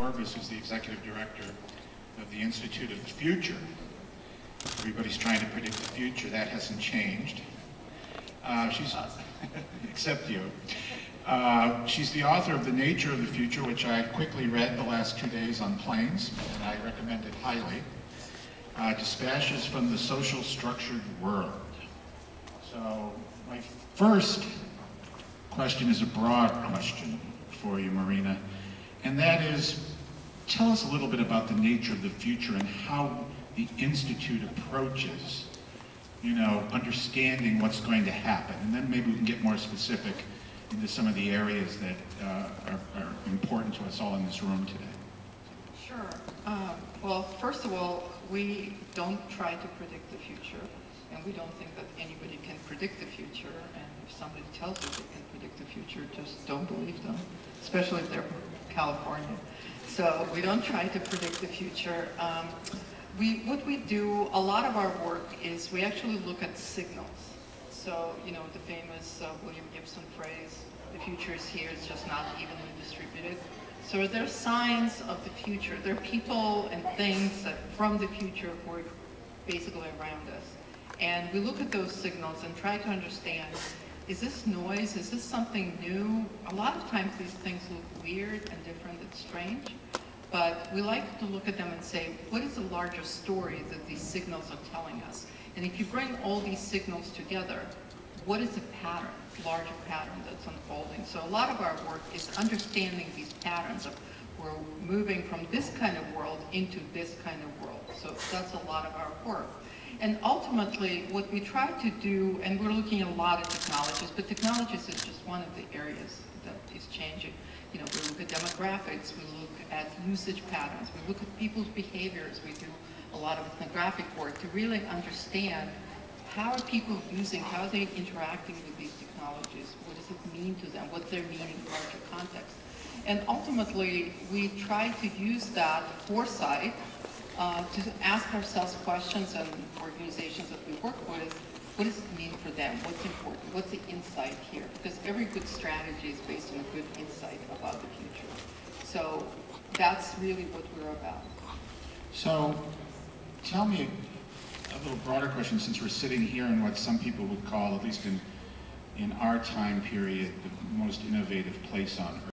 Gorbis, who's the executive director of the Institute of the Future. Everybody's trying to predict the future. That hasn't changed. Except you. She's the author of The Nature of the Future, which I quickly read the last 2 days on planes, and I recommend it highly. Dispatches from the Social Structured World. So my first question is a broad question for you, Marina, and that is, tell us a little bit about the nature of the future and how the Institute approaches, understanding what's going to happen. And then maybe we can get more specific into some of the areas that are important to us all in this room today. Sure. Well, first of all, we don't try to predict the future, and we don't think that anybody can predict the future. And if somebody tells you they can predict the future, just don't believe them, especially if they're from California. So we don't try to predict the future. What we do, a lot of our work is we actually look at signals. So, the famous William Gibson phrase, the future is here, it's just not evenly distributed. So there are signs of the future. There are people and things that from the future who are basically around us. And we look at those signals and try to understand, is this noise? Is this something new? A lot of times these things look weird and different and strange. But we like to look at them and say, what is the larger story that these signals are telling us? And if you bring all these signals together, what is the pattern, larger pattern that's unfolding? So a lot of our work is understanding these patterns of we're moving from this kind of world into this kind of world. So that's a lot of our work. And ultimately, what we try to do, and we're looking at a lot of technologies, but technologies is just one of the areas that is changing. We look at demographics, we look at usage patterns, we look at people's behaviors, we do a lot of ethnographic work to really understand how are people using, how are they interacting with these technologies, what does it mean to them, what's their meaning in larger context. And ultimately, we try to use that foresight to ask ourselves questions, and organizations that we work with, what does it mean for them? What's important? What's the insight here? Because every good strategy is based on a good insight about the future. So that's really what we're about. So tell me a little broader question, since we're sitting here in what some people would call, at least in our time period, the most innovative place on Earth.